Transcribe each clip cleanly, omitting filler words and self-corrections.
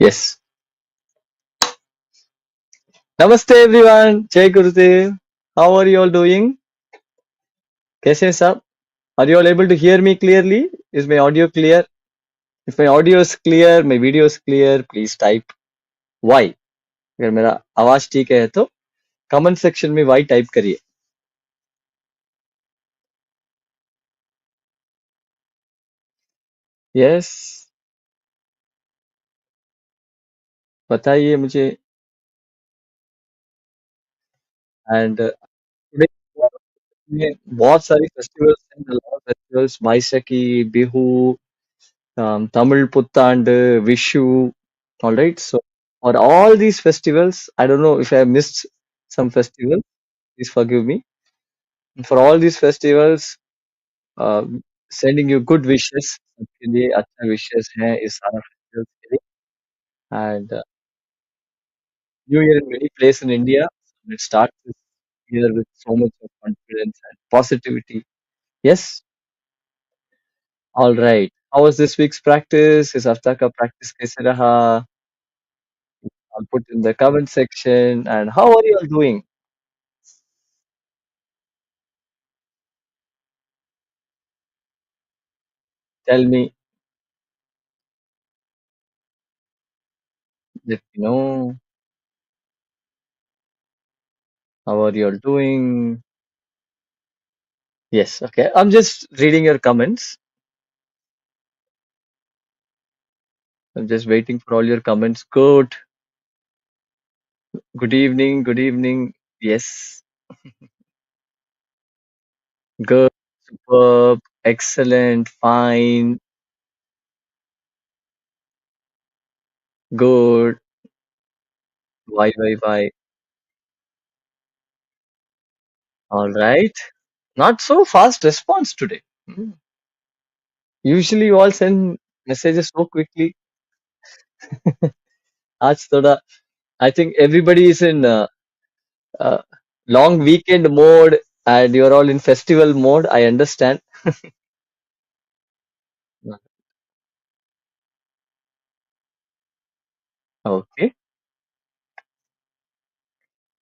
Yes. Namaste everyone. Jai Gurudev. How are you all doing? कैसे हैं सब? Are you all able to hear me clearly? Is my audio clear? If my audio is clear, my video is clear, please type Y. अगर मेरा आवाज ठीक है तो comment section में Y टाइप करिए. Yes. बताइए मुझे. And today में बहुत सारी festivals हैं. A lot of festivals. Vaisakhi, Bihu, Tamil Puttand, Vishu. All right. So for all these festivals, I don't know if I missed some festivals. Please forgive me. And for all these festivals, uh, sending you good wishes. सबके लिए अच्छा wishes हैं इस सारा festivals के लिए. And New Year in many places in India. Let's start this year with so much of confidence and positivity. Yes. All right. How was this week's practice? इस हफ्ता का practice कैसे रहा? I'll put in the comment section. And how are you all doing? Tell me. Let me know. How are you all doing? Yes. Okay. I'm just reading your comments. I'm just waiting for all your comments. Good. Good evening. Good evening. Yes. Good. Superb. Excellent. Fine. Good. Why? All right. Not so fast response today. Hmm. Usually you all send messages so quickly. आज थोड़ा I think everybody is in uh, long weekend mode and you're all in festival mode. I understand. Okay.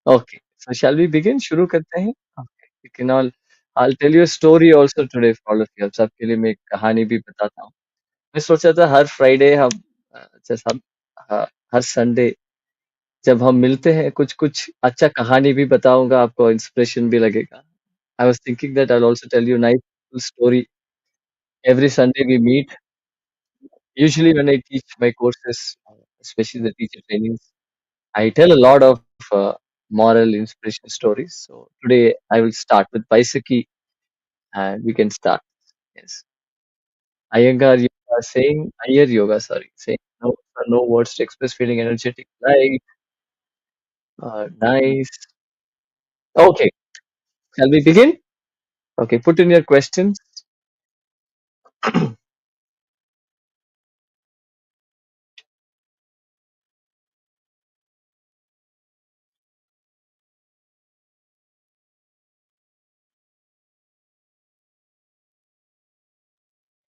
Okay. So shall we begin? शुरू करते हैं? Okay. You can all. I'll tell you a story also today for all of you. अब सबके लिए मैं एक कहानी भी बताता हूँ. मैं सोचा था हर फ्राइडे हम जैसे हम हर संडे जब हम मिलते हैं कुछ कुछ अच्छा कहानी भी बताऊंगा आपको इंस्पिरेशन भी लगेगा. I was thinking that I'll also tell you a nice little story every Sunday we meet. Usually when I teach my courses, especially the teacher trainings, I tell a lot of moral inspiration stories. So today I will start with Paisaki and we can start. Yes. Iyengar yoga saying, Iyer yoga, sorry, saying no words to express feeling energetic. Right. Nice. Okay. Shall we begin? Okay. Put in your questions.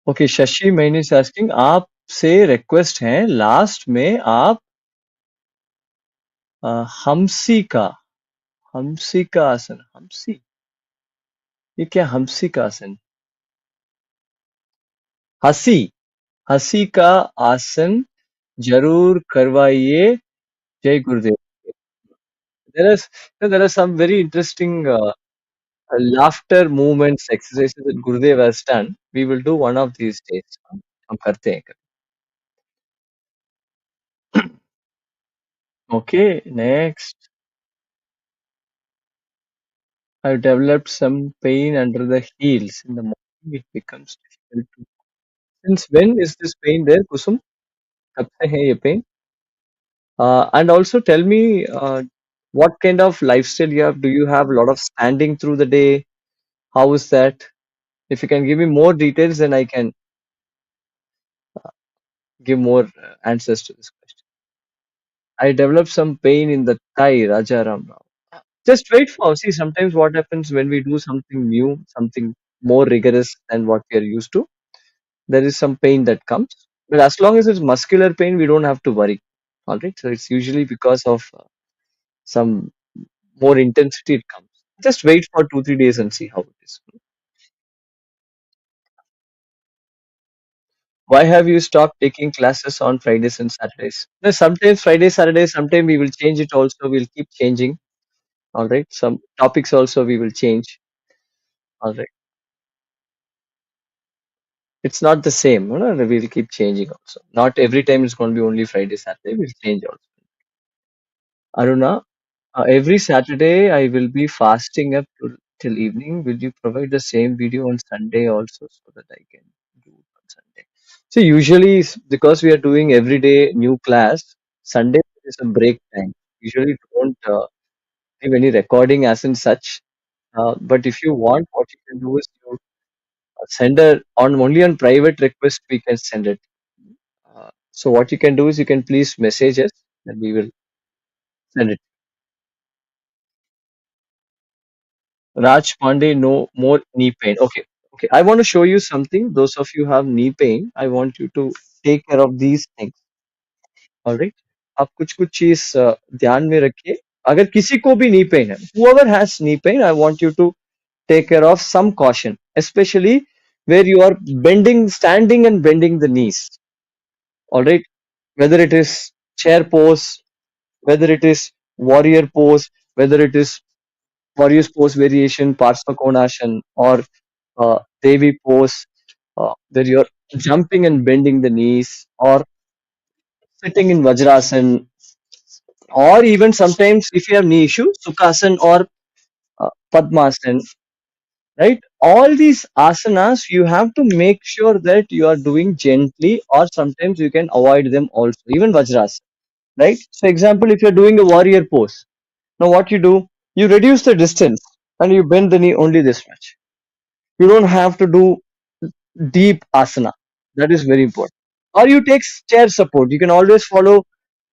Okay Shashi मैंने is asking आपसे request है last में आप हमसी का आसन हमसी ये क्या हमसी का आसन हंसी हंसी का आसन जरूर करवाइए जय गुरुदेव there is there are some very interesting laughter movements exercises that Gurudev has done. We will do one of these days. हम करते हैं okay next I've developed some pain under the heels in the morning it becomes difficult to since when is this pain there Kusum कब से है ये pain and also tell me what kind of lifestyle you have. Do you have a lot of standing through the day? How is that? If you can give me more details, then I can give more answers to this question. I developed some pain in the thigh, Raja Ram Rao. Just wait for. See, sometimes what happens when we do something new, something more rigorous than what we are used to, there is some pain that comes. But as long as it's muscular pain, we don't have to worry. All right. So it's usually because of some more intensity it comes. Just wait for 2 3 days and see how it is. Why have you stopped taking classes on Fridays and Saturdays? No, sometimes Friday, Saturday, sometimes we will change it also. We'll keep changing. All right. Some topics also we will change. All right. It's not the same. You know, we'll keep changing also. Not every time it's going to be only Friday, Saturday. We'll change also. Aruna, every Saturday I will be fasting up till evening. Will you provide the same video on Sunday also so that I can do it on Sunday? So usually because we are doing every day new class, Sunday is a break time. Usually don't give any recording as in such. But if you want, what you can do is you send a on only on private request we can send it. So what you can do is you can please message us and we will send it. Raj Pandey, no more knee pain. Okay, okay. I want to show you something. Those of you who have knee pain, I want you to take care of these things. All right. आप कुछ कुछ चीज ध्यान में रखिए. अगर किसी को भी knee pain है, whoever has knee pain, I want you to take care of some caution, especially where you are bending, standing and bending the knees. All right. Whether it is chair pose, whether it is warrior pose, whether it is warrior pose variation, Parsvakonasana, or Devi pose, where you're jumping and bending the knees, or sitting in Vajrasan, or even sometimes if you have knee issue, Sukhasan or Padmasan, right? All these asanas you have to make sure that you are doing gently, or sometimes you can avoid them also, even Vajrasan, right? So, example, if you're doing a warrior pose, now what you do, you reduce the distance and you bend the knee only this much. You don't have to do deep asana. That is very important. Or you take chair support. You can always follow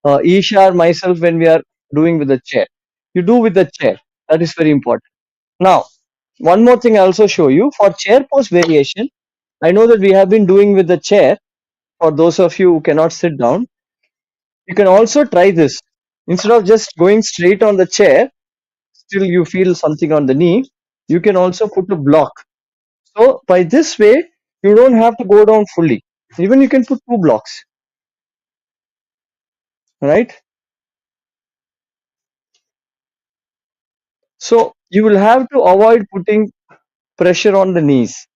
Isha or myself when we are doing with the chair. You do with the chair. That is very important. Now, one more thing I also show you for chair pose variation. I know that we have been doing with the chair. For those of you who cannot sit down, you can also try this. Instead of just going straight on the chair, still you feel something on the knee, you can also put a block. So by this way, you don't have to go down fully. Even you can put two blocks, right? So you will have to avoid putting pressure on the knees.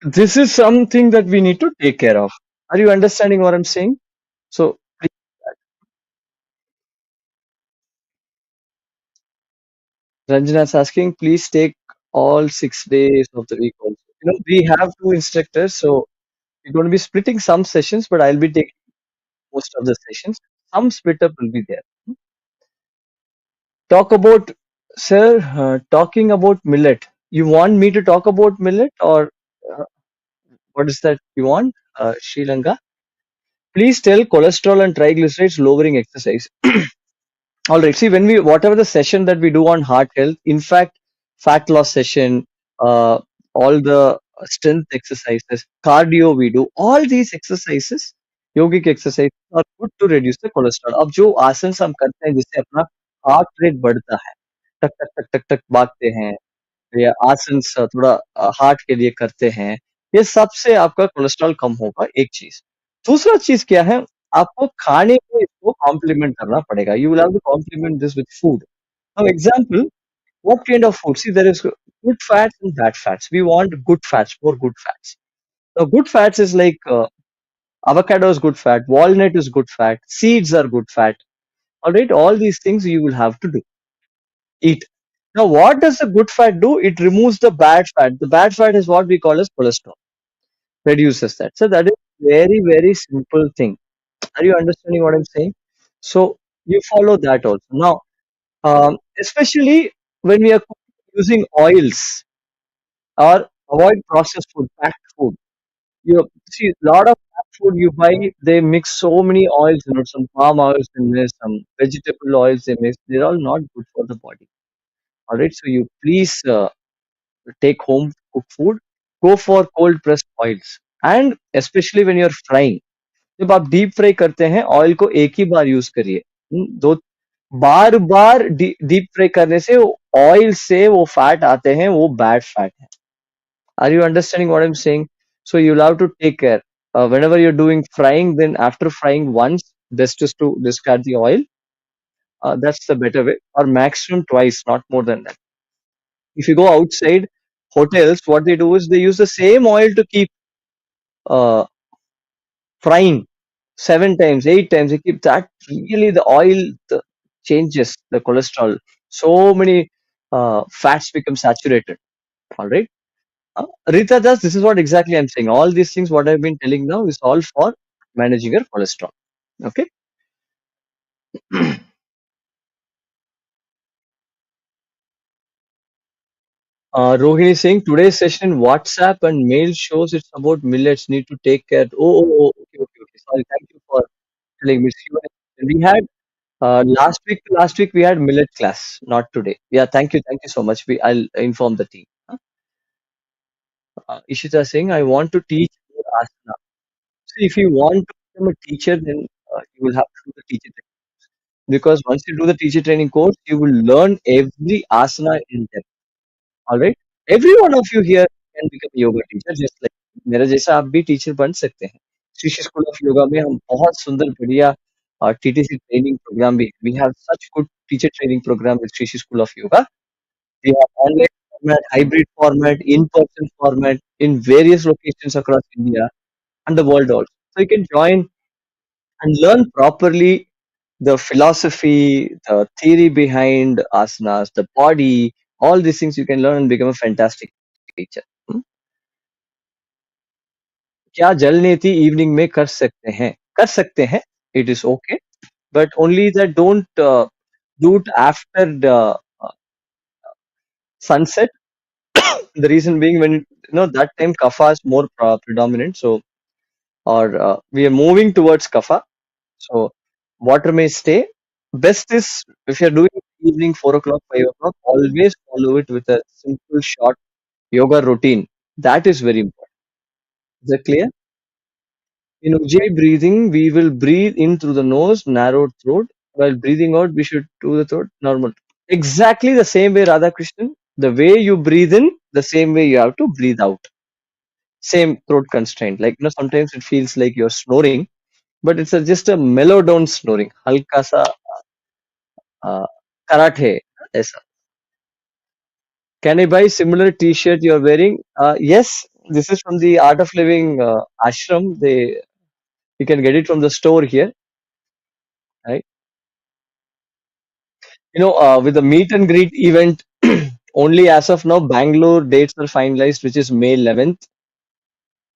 This is something that we need to take care of. Are you understanding what I'm saying? So Ranjana is asking, please take all 6 days of the week also. You know, we have two instructors, so we're going to be splitting some sessions, but I'll be taking most of the sessions. Some split up will be there. Talk about, sir, talking about millet. You want me to talk about millet or uh, what is that you want? Sri Lanka. Please tell cholesterol and triglycerides lowering exercise. All right. See, when we whatever the session that we do on heart health, in fact, fat loss session, all the strength exercises, cardio we do, all these exercises, yogic exercises are good to reduce the cholesterol. अब जो आसन हम करते हैं जिससे अपना heart rate बढ़ता है, टक टक टक टक टक भागते हैं या आसन थोड़ा हार्ट के लिए करते हैं, ये सबसे आपका कोलेस्ट्रॉल कम होगा एक चीज. दूसरा चीज क्या है, आपको खाने में इसको कॉम्प्लीमेंट करना पड़ेगा. You will have to complement this with food. Now example, what kind of food? See, there is good fats and bad fats. We want good fats, more good fats. Now good fats is like avocado is good fat, walnut is good fat, seeds are good fat. All right, all these things you will have to do, eat. Now, what does the good fat do? It removes the bad fat. The bad fat is what we call as cholesterol, reduces that. So that is very, very simple thing. Are you understanding what I'm saying? So you follow that also. Now, especially when we are using oils or avoid processed food, packed food. You see a lot of packed food you buy, they mix so many oils, you know, some palm oils they mix, some vegetable oils they mix. They're all not good for the body. All right, so you please take home cooked food, go for cold pressed oils, and especially when you're frying. जब आप deep fry करते हैं oil को एक ही बार use करिए। दो बार बार deep fry करने से ऑयल से वो फैट आते हैं, वो बैड फैट है। Are you understanding what I am saying? So you'll have to take care. Whenever you're doing frying, then after frying once, best is to discard the oil. That's the better way, or maximum twice, not more than that. If you go outside hotels, what they do is they use the same oil to keep uh, frying 7 times, 8 times. They keep that. Really, the oil changes the cholesterol. So many fats become saturated. All right. Rita, just this is what exactly I'm saying. All these things, what I've been telling now, is all for managing your cholesterol. Okay. Rohini is saying today's session in WhatsApp and mail shows it's about millets. Need to take care. Oh, okay, okay, okay. Sorry. Thank you for telling me. We had last week we had millet class, not today. Yeah, thank you so much. I'll inform the team. Ishita saying I want to teach more asana. See, if you want to become a teacher, then you will have to do the teacher training. Because once you do the teacher training course, you will learn every asana in depth. All right. Every one of you here can become a yoga teacher, just like मेरा जैसा आप भी teacher बन सकते हैं। Shri school of yoga में हम बहुत सुंदर बढ़िया टीटीसी ट्रेनिंग प्रोग्राम भी we have such good teacher training program with Sri School of Yoga. We have online format, hybrid format, in-person format in various locations across India and the world also. So you can join and learn properly the philosophy, the theory behind asanas, the body, all these things you can learn and become a fantastic teacher. Hmm? क्या जल नीति evening में कर सकते हैं? कर सकते हैं. It is okay, but only that don't do it after the sunset. The reason being when that time kapha is more predominant. So or we are moving towards kapha. So water may stay. Best is if you're doing evening 4 o'clock, 5 o'clock, always follow it with a simple short yoga routine. That is very important. Is that clear? In Ujjayi breathing, we will breathe in through the nose, narrow throat. While breathing out, we should do the throat normal. Exactly the same way, Radha Krishnan. The way you breathe in, the same way you have to breathe out. Same throat constraint. Like sometimes it feels like you're snoring, but it's just a mellow down snoring. Halka sa karate. Aisa. Can I buy similar T-shirt you're wearing? Yes, this is from the Art of Living ashram. You can get it from the store here, right? With the meet and greet event, only as of now, Bangalore dates are finalized, which is May 11th.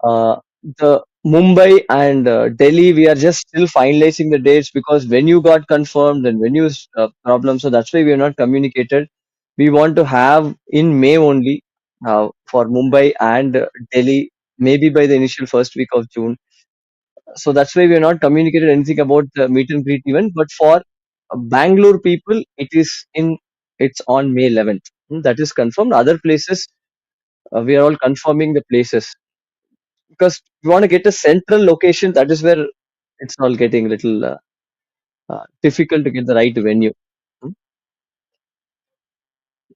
Uh, the Mumbai and Delhi, we are just still finalizing the dates because venue got confirmed and venue's problem. So that's why we are not communicated. We want to have in May only for Mumbai and Delhi, maybe by the initial first week of June. So that's why we are not communicated anything about the meet and greet event. But for Bangalore people, it's on May 11th. That is confirmed. Other places, we are all confirming the places because we want to get a central location. That is where it's all getting a little difficult to get the right venue.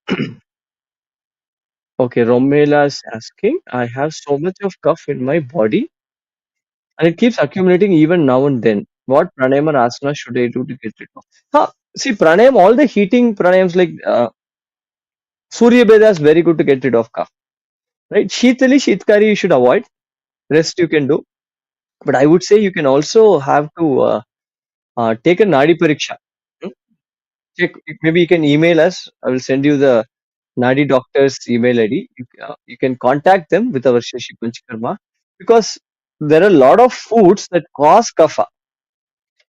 Hmm. Okay, Romela is asking, I have so much of cough in my body and it keeps accumulating even now and then. What pranayama and asana should I do to get rid of? See, pranayam, all the heating pranayams like Surya Beda is very good to get rid of cough. Right? Shitali, Shitkari you should avoid. Rest you can do. But I would say you can also have to take a Nadi Pariksha. Hmm? Check, maybe you can email us. I will send you the Nadi doctor's email ID. You can contact them with our Shashi Panchakarma because there are a lot of foods that cause kapha.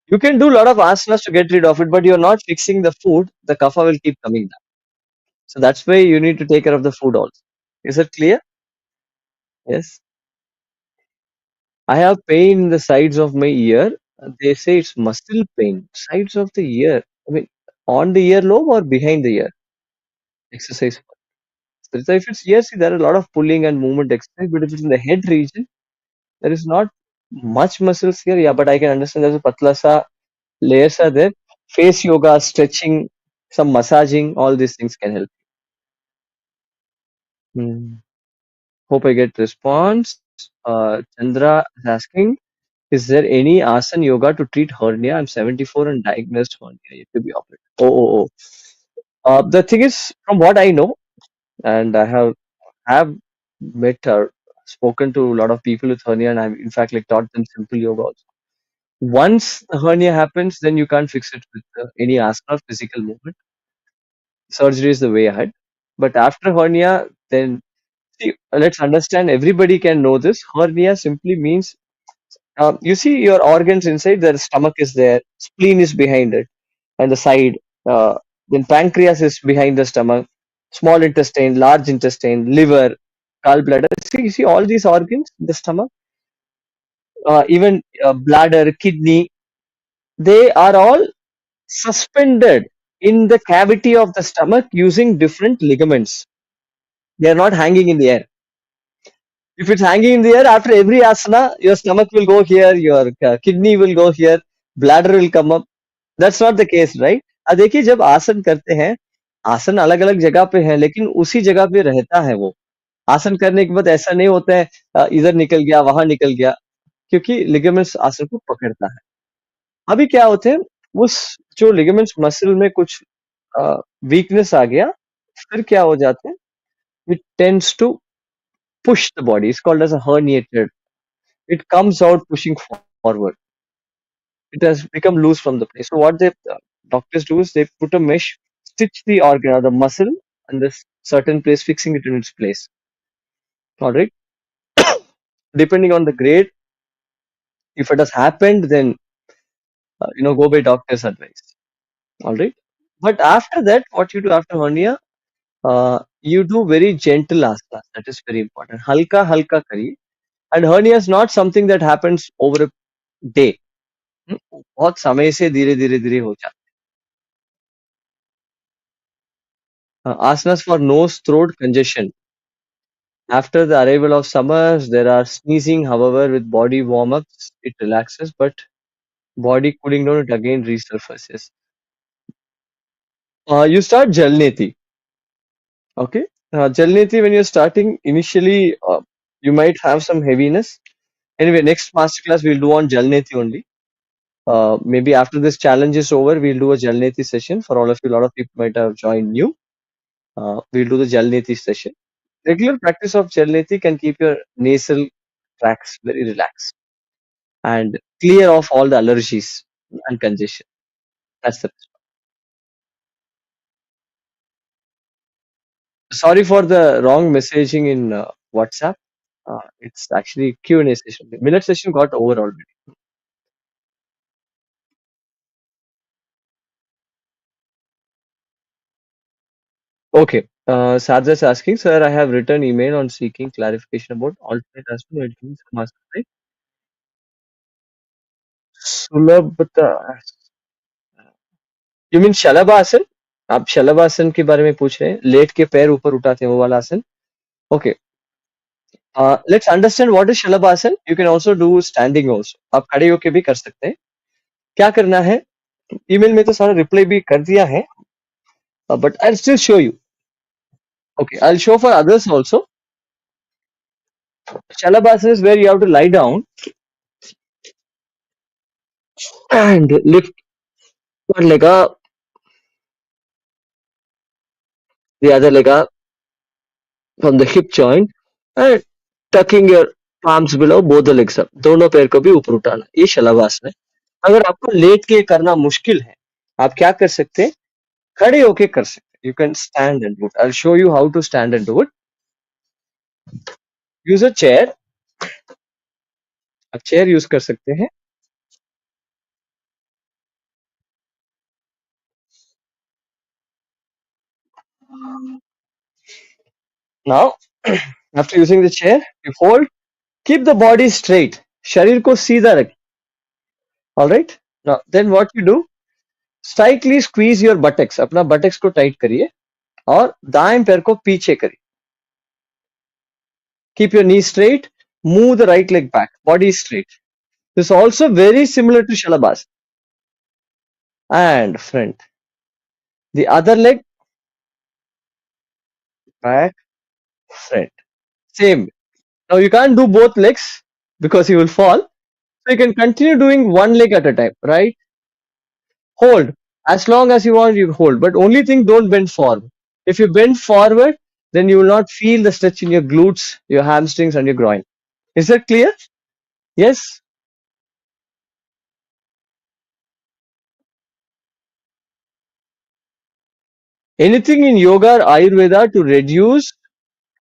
You can do a lot of asanas to get rid of it, but you're not fixing the food, the kapha will keep coming down. So that's why you need to take care of the food also. Is it clear? Yes. I have pain in the sides of my ear. They say it's muscle pain. Sides of the ear. I mean, on the earlobe or behind the ear? Exercise. So if it's ear, see, there are a lot of pulling and movement exercise, but if it's in the head region, there is not. Much muscles here, yeah, but I can understand there's a patla sa layers are there. Face yoga, stretching, some massaging, all these things can help. Hmm. Hope I get response. Chandra is asking, is there any asana yoga to treat hernia? I'm 74 and diagnosed hernia yet to be operated. Oh. The thing is, from what I know, and I have met or spoken to a lot of people with hernia, and I've in fact like taught them simple yoga also. Once the hernia happens, then you can't fix it with any asana or physical movement. Surgery is the way ahead. But after hernia, then see, let's understand. Everybody can know this. Hernia simply means you see your organs inside. The stomach is there, spleen is behind it, and the side. Then pancreas is behind the stomach, small intestine, large intestine, liver, gallbladder. See, you see all these organs in the stomach, even bladder, kidney. They are all suspended in the cavity of the stomach using different ligaments. They are not hanging in the air. If it's hanging in the air, after every asana, your stomach will go here, your kidney will go here, bladder will come up. That's not the case, right? अब देखिए जब आसन करते हैं, आसन अलग अलग जगह पे है लेकिन उसी जगह पे रहता है वो। आसन करने के बाद ऐसा नहीं होता है इधर निकल गया वहां निकल गया क्योंकि लिगामेंट्स आसन को पकड़ता है। अभी क्या होते हैं उस जो लिगामेंट्स मसल में कुछ वीकनेस आ गया फिर क्या हो जाते हैं it tends to push the body. It's called as a herniated. It comes out pushing forward. It has become loose from the place. So what the doctors do is they put a mesh, stitch the organ or the muscle and this certain place, fixing it in its place. All right. Depending on the grade, if it has happened, then go by doctor's advice. All right. But after that, what you do after hernia, you do very gentle asanas. That is very important. Halka halka kari. And hernia is not something that happens over a day. बहुत समय से धीरे धीरे धीरे हो जाता है asanas for nose throat congestion after the arrival of summers there are sneezing however with body warm-ups it relaxes but body cooling down it again resurfaces you start jalneti okay jalneti when you're starting initially you might have some heaviness anyway next masterclass we'll do on jalneti only maybe after this challenge is over we'll do a jalneti session for all of you a lot of people might have joined new we'll do the Jalneti session. Regular practice of Jalneti can keep your nasal tracts very relaxed and clear off all the allergies and congestion. That's the sorry for the wrong messaging in WhatsApp. It's actually Q&A session. The minute session got over already. Okay. Sadhya's asking, sir, I have written email on seeking clarification about alternate aspect of doing some master, right? सुलभता you mean शलभासन आप शलभासन के बारे में पूछ रहे हैं late के पैर ऊपर उठाते हैं वो वाला आसन okay let's understand what is Shalabhasana you can also do standing also आप खड़े होके भी कर सकते हैं क्या करना है ईमेल में तो सारा रिप्लाई भी कर दिया है but I still show you okay I show for others also shalabhasana is where you have to lie down and lift one leg up the other leg up from the hip joint and tucking your palms below both the legs up दोनों पैर को भी ऊपर उठाना ये शलभासन है अगर आपको लेट के करना मुश्किल है आप क्या कर सकते हैं खड़े होके कर सकते हैं you can stand and do it I will show you how to stand and do it use a chair आप चेयर यूज कर सकते हैं now after using the chair you fold keep the body straight शरीर को सीधा रखें alright now then what you do straightly squeeze your buttocks अपना buttocks को टाइट करिए और दाएं पैर को पीछे करिए keep your knee straight move the right leg back body straight This is also very similar to Shalabhas. And front. The other leg, back, front. Same. Now you can't do both legs because you will fall. So you can continue doing one leg at a time, right? Hold. As long as you want, you hold. But only thing, don't bend forward. If you bend forward, then you will not feel the stretch in your glutes, your hamstrings, and your groin. Is that clear? Yes. Anything in yoga or Ayurveda to reduce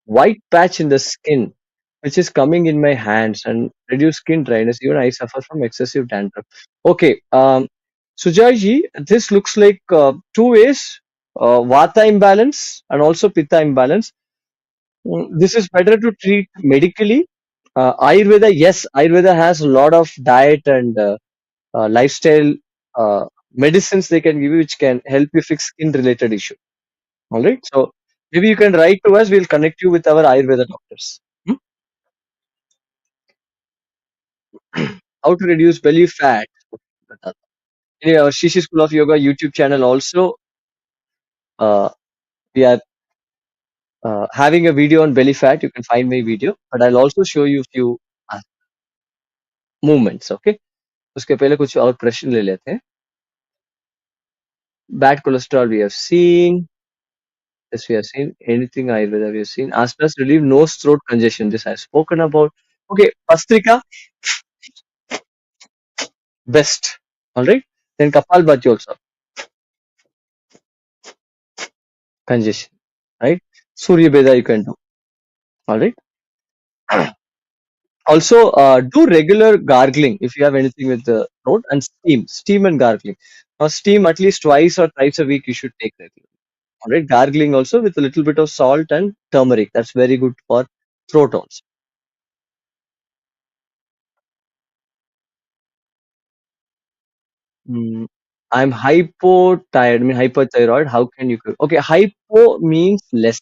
white patch in the skin, which is coming in my hands and reduce skin dryness. Even I suffer from excessive dandruff. Okay. Sujay this looks like two ways: Vata imbalance and also Pitta imbalance. This is better to treat medically. Ayurveda, yes, Ayurveda has a lot of diet and lifestyle medicines they can give you, which can help you fix skin related issue. All right. So maybe you can write to us. We'll connect you with our Ayurveda doctors. Hmm? How to reduce belly fat. In our Shishi School of Yoga YouTube channel also, uh, we are having a video on belly fat. You can find my video, but I'll also show you few uh, movements. Okay. उसके पहले कुछ और प्रश्न ले लेते हैं. Bad cholesterol we have seen. Yes, we have seen. Anything Ayurveda we have seen. Asanas relieve nose throat congestion. This I've spoken about. Okay, Pastrika, best. All right. Then Kapalbhati also congestion. Right. Surya Beda you can do. All right. Also, do regular gargling if you have anything with the throat and steam and gargling. Now, steam at least twice or thrice a week you should take regularly. All right. Gargling also with a little bit of salt and turmeric. That's very good for throat also. Mm, I'm hypotired, I mean hyperthyroid. How can you okay, hypo means less.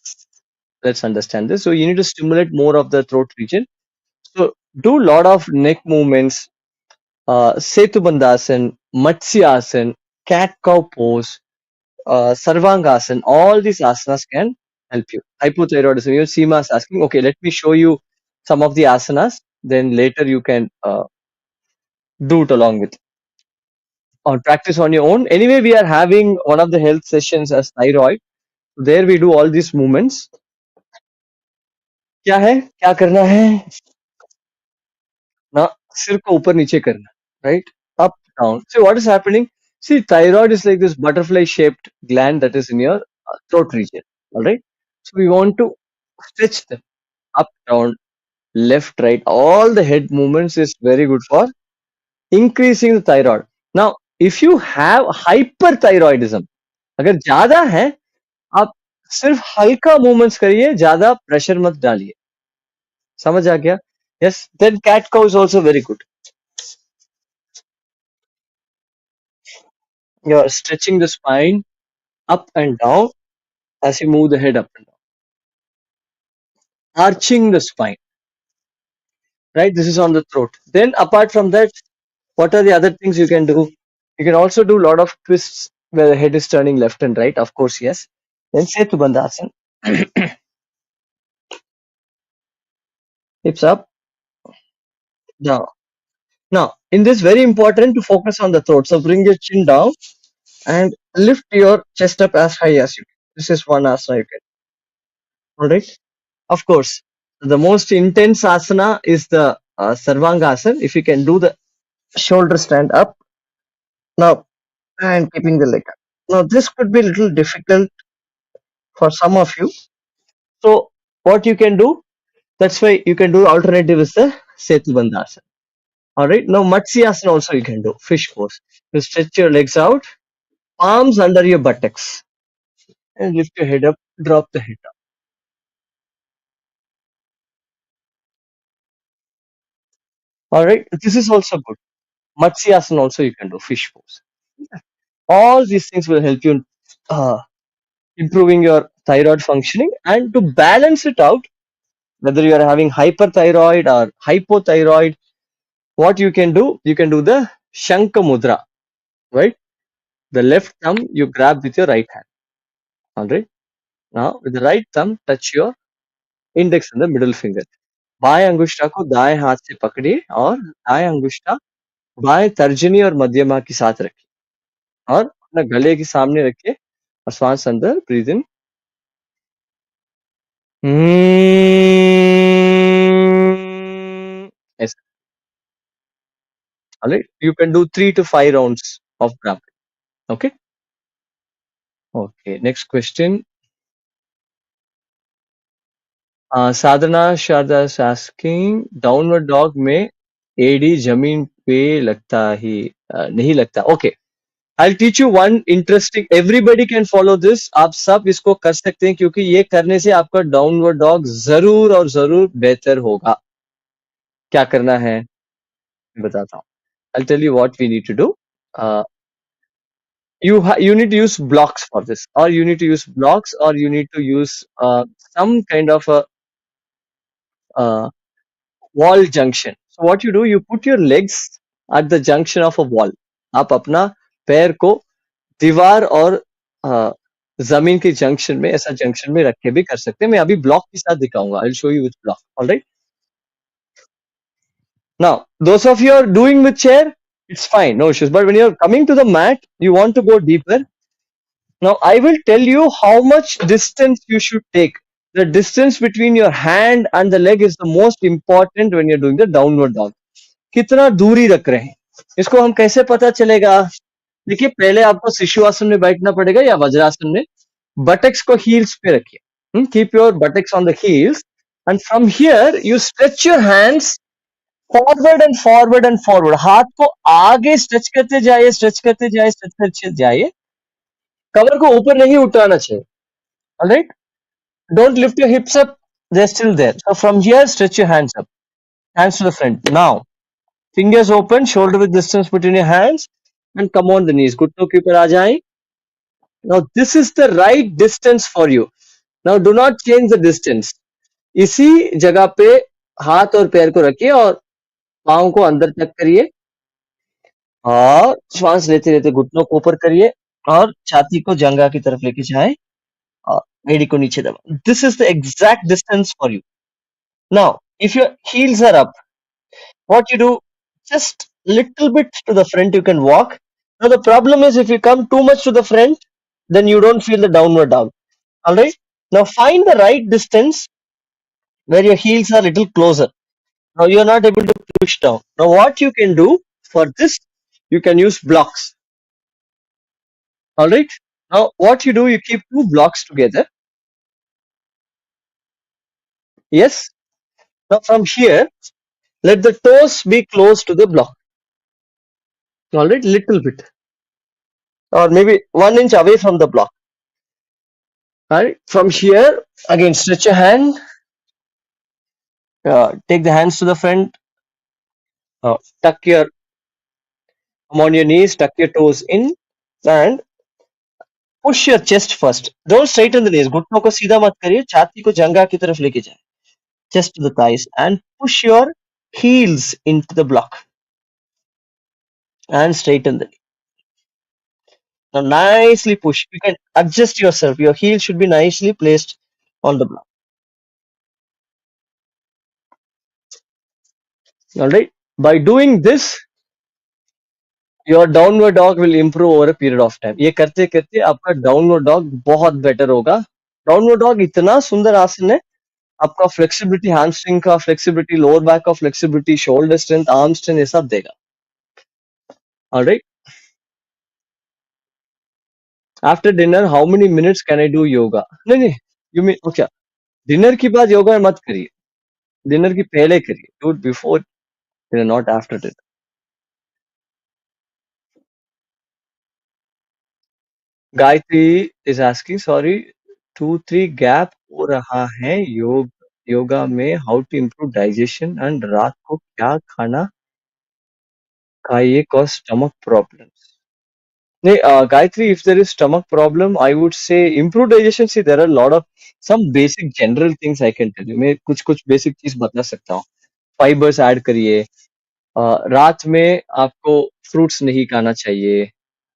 Let's understand this. So you need to stimulate more of the throat region. So do lot of neck movements, Setubandhasan, Matsyasana, cat cow pose, Sarvangasana. All these asanas can help you. Hypothyroidism. You see, Seema is asking, okay, let me show you some of the asanas. Then later you can do it along with or practice on your own. Anyway, we are having one of the health sessions as thyroid. There we do all these movements. क्या है क्या करना है ना सिर को ऊपर नीचे करना right up down. See what is happening. See, thyroid is like this butterfly shaped gland that is in your throat region. All right. So we want to stretch them up down left right. All the head movements is very good for increasing the thyroid. Now if you have hyperthyroidism अगर ज्यादा है आप सिर्फ हल्का movements करिए ज्यादा pressure मत डालिए समझ आ गया yes then cat cow is also very good you are stretching the spine up and down as you move the head up and down arching the spine right this is on the throat then apart from that what are the other things you can do you can also do a lot of twists where the head is turning left and right of course yes then setu bandhasan hips up down now in this very important to focus on the throat so bring your chin down and lift your chest up as high as you can. This is one asana you can. All right. Of course, the most intense asana is the Sarvanga asana. If you can do the shoulder stand up now and keeping the leg up. Now this could be a little difficult for some of you. So what you can do? That's why you can do alternative is the Setu Bandhasana. All right. Now Matsyasana also you can do fish pose. You stretch your legs out, palms under your buttocks, and lift your head up. Drop the head down. All right. This is also good. Matsyasana also you can do fish pose. All these things will help you in improving your thyroid functioning and to balance it out, whether you are having hyperthyroid or hypothyroid, what you can do the Shanka Mudra, right? The left thumb you grab with your right hand. All right. Now with the right thumb touch your index and the middle finger. बाएं अंगुष्ठा को दाएं हाथ से पकड़िए और दाएं अंगुष्ठा बाएं तर्जनी और मध्यमा के साथ रखिए और अपना गले के सामने रखिए और श्वास अंदर ब्रीद इन ऐसा. All right. You can do 3 to 5 rounds of Brahmi. Okay. Okay. Next question. Sadhana Sharda is asking, downward dog में एडी जमीन पे लगता ही नहीं लगता. Okay. I'll teach you one interesting. Everybody can follow this. आप सब इसको कर सकते हैं क्योंकि ये करने से आपका डाउनवर्ड डॉग जरूर और जरूर बेहतर होगा. क्या करना है मैं बताता हूँ. I'll tell you what we need to do. Uh, you need to use blocks for this, or you need to use blocks, or you need to use some kind of a uh, wall junction. So what you do, you put your legs at the junction of a wall. आप अपना पैर को दीवार और जमीन के junction में ऐसा जंक्शन में रख के भी कर सकते हैं. मैं अभी ब्लॉक के साथ दिखाऊंगा. I'll show you with block. All right. Now, those of you are doing with chair, it's fine, no issues. But when you're coming to the mat, you want to go deeper. Now, I will tell you how much distance you should take. The distance between your hand and the leg is the most important when you're doing the downward dog. कितना दूरी रख रहे हैं इसको हम कैसे पता चलेगा. देखिए पहले आपको शिशु आसन में बैठना पड़ेगा या वज्रासन में. बटक्स को हील्स पे रखिए. Keep your buttocks on the heels and from here you stretch your hands forward and forward and forward. हाथ को आगे स्ट्रेच करते जाइए, स्ट्रेच करते जाइए, स्ट्रेच करते जाइए. कवर को ऊपर नहीं उठाना चाहिए. Alright. Don't lift your hips up, they're still there. So from here, stretch your hands up. Hands to the front. Now, fingers open, shoulder width distance between your hands, and come on the knees. घुटनों के ऊपर आ जाएं. Now, this is the right distance for you. Now, do not change the distance. इसी जगह पे हाथ और पैर को रखिए और पाँव को अंदर तक करिए और श्वास लेते लेते घुटनों को ऊपर करिए और छाती को जंघा की तरफ लेके जाएं और एड़ी को नीचे दबा. This is the exact distance for you. Now, if your heels are up, what you do, just little bit to the front you can walk. Now, the problem is if you come too much to the front, then you don't feel the downward dog. All right. Now, find the right distance where your heels are a little closer. Now, you're not able to push down. Now, what you can do for this, you can use blocks. All right. Now, what you do, you keep 2 blocks together. Yes. Now, from here, let the toes be close to the block. All right, little bit, or maybe 1 inch away from the block. All right, from here, again, stretch your hand. Take the hands to the front. Tuck your, come on your knees, tuck your toes in, and push your chest first. Don't straighten the knees. घुटनों को सीधा मत करिए. छाती को जंघा की तरफ लेके जाए. Chest to the thighs, and push your heels into the block. And straighten the knee. Now nicely push. You can adjust yourself. Your heel should be nicely placed on the block. All right. By doing this, your downward dog will improve over a period of time. ये करते करते आपका downward dog बहुत better होगा. Downward dog इतना सुंदर आसन है. आपका flexibility, hamstring का flexibility, lower back का flexibility, shoulder strength, arm strength ये सब देगा. All right. After dinner, how many minutes can I do yoga? नहीं, you mean okay. Dinner के बाद योगा मत करिए. Dinner के पहले करिए. Do it before dinner, not after dinner. Gayatri is asking, sorry, 2-3 gap हो रहा है योगा में. How to improve digestion and रात को क्या खाना खाइए cause stomach problems. नहीं, Gayatri, if there is stomach problem, I would say improve digestion. See, there are a lot of some basic general things I can tell you. मैं कुछ कुछ basic चीज बता सकता हूँ. Fibers add करिए, रात में आपको फ्रूट्स नहीं खाना चाहिए।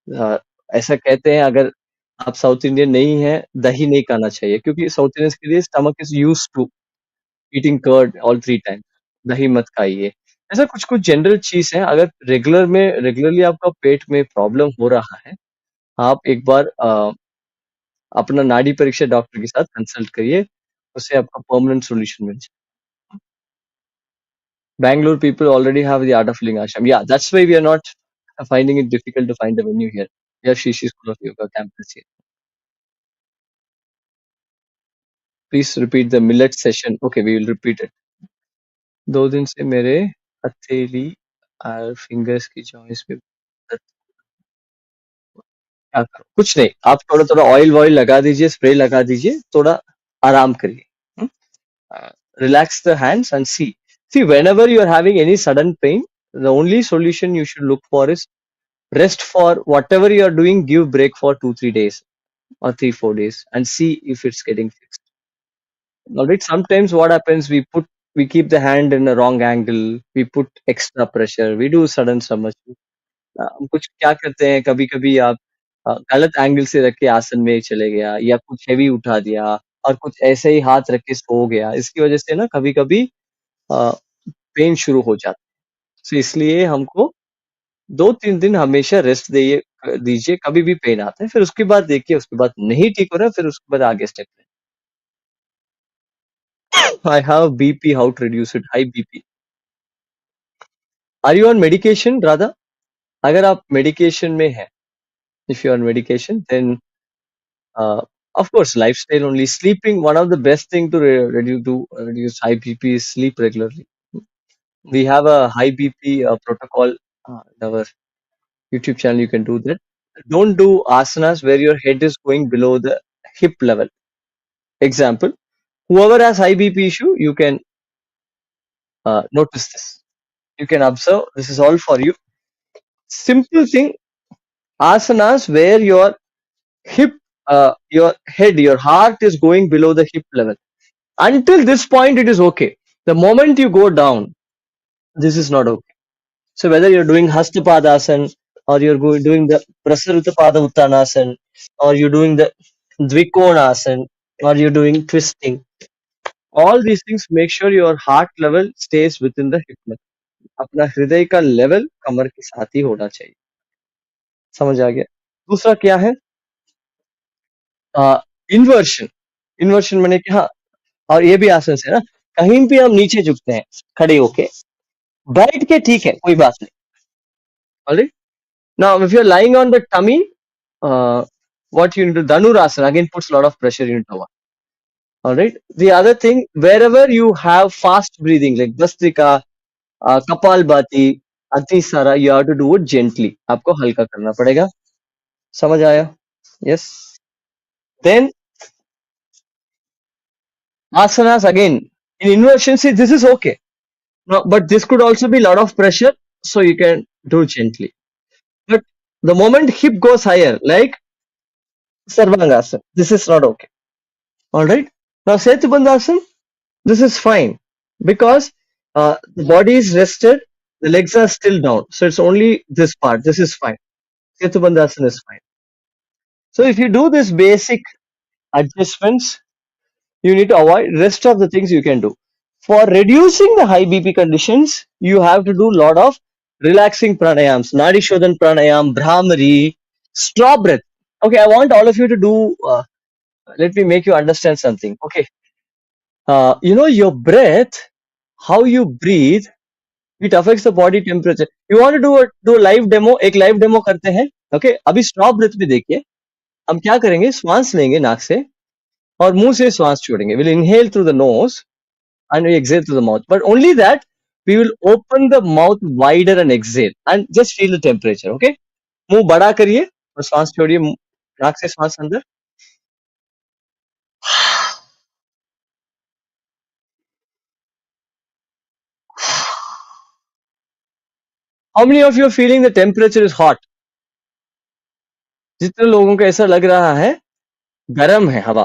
अ, ऐसा कहते हैं अगर आप साउथ इंडियन नहीं हैं, दही नहीं खाना चाहिए क्योंकि साउथ इंडियंस के लिए stomach is used to eating curd all 3 times. दही मत खाइए। ऐसा कुछ-कुछ जनरल चीज़ है, अगर रेगुलरली आपका पेट में प्रॉब्लम हो रहा है, आप एक बार अपना नाड़ी परीक्षा डॉक्टर के साथ कंसल्ट करिए, उससे आपका परमानेंट सॉल्यूशन मिल जाए। Bangalore people already have the art of living ashram. Yeah, that's why we are not finding it difficult to find a venue here. We have Shishi School of Yoga campus here. Please repeat the millet session. Okay, we will repeat it. 2 दिन से मेरे हथेली और fingers की joints में दर्द, क्या करूं? कुछ नहीं, आप थोड़ा थोड़ा ऑयल वॉयल लगा दीजिए, स्प्रे लगा दीजिए, थोड़ा आराम करिए. Relax the hands and see whenever you are having any sudden pain, the only solution you should look for is rest. For whatever you are doing, give break for 2 3 days or 3 4 days and see if it's getting fixed. All right, sometimes what happens, we keep the hand in a wrong angle, we put extra pressure, we do sudden stomach. हम कुछ क्या करते हैं, कभी कभी आप गलत angle से रख के आसन में चले गया या कुछ हैवी उठा दिया और कुछ ऐसे ही हाथ रख के सो गया, इसकी वजह से ना कभी कभी पेन शुरू हो जाता है. तो इसलिए हमको 2 3 दिन हमेशा रेस्ट दीजिए, कभी भी पेन आता है फिर उसके बाद देखिए, उसके बाद नहीं ठीक हो रहा है, फिर उसके बाद आगे स्टेप लें. I have BP, how to reduce it? High BP. Are you on medication Radha? अगर आप मेडिकेशन में हैं, if you are on medication then of course lifestyle only. Sleeping, one of the best thing to reduce high bp is sleep regularly. We have a high bp protocol in our YouTube channel. You can do that. Don't do asanas where your head is going below the hip level. Example, whoever has high bp issue, you can notice this, you can observe, this is all for you. Simple thing, asanas where hip your head, your heart is going below the hip level. Until this point it is okay. The moment you go down, this is not okay. So whether you're doing Hastapadasana or doing the Prasaritapada Uttanasana or you're doing the Dvikonasana or you're doing twisting, all these things, make sure your heart level stays within the hip level. अपना हृदय का level कमर के साथ ही होना चाहिए. समझ आ गया? दूसरा क्या है? इन्वर्शन. इन्वर्शन मैंने क्या, और ये भी आसन से है ना, कहीं भी हम नीचे झुकते हैं खड़े होके, बैठ के ठीक है, कोई बात नहीं. Alright. Now if you are lying on the tummy, what you need to dhanurasana again puts a lot of pressure into our. All right. The other thing, wherever you have fast breathing like Vastrika, Kapalbhati, Atisara, you have to do it gently. आपको हल्का करना पड़ेगा. समझ आया? Yes. Then asanas again. In inversion, see, this is okay. No, but this could also be a lot of pressure, so you can do gently. But the moment hip goes higher, like Sarvangasana, this is not okay. All right. Now Setubandhasana, this is fine because the body is rested, the legs are still down, so it's only this part. This is fine. Setubandhasana is fine. So if you do this basic adjustments, you need to avoid rest of the things you can do. For reducing the high BP conditions, you have to do a lot of relaxing pranayams, Nadi Shodhan pranayam, Brahmari, straw breath. Okay, I want all of you to do, let me make you understand something. Okay, your breath, how you breathe, it affects the body temperature. You want to do a live demo? एक live demo करते हैं. Okay, अभी straw breath भी देखिए. हम क्या करेंगे, श्वास लेंगे नाक से और मुंह से श्वास छोड़ेंगे. We'll inhale through the nose and we exhale through the mouth. But only that, we will open the mouth wider and exhale and just feel the temperature. Okay, मुंह बड़ा करिए और श्वास छोड़िए, नाक से श्वास अंदर. How many of you are feeling the temperature is hot? जितने लोगों को ऐसा लग रहा है गर्म है हवा,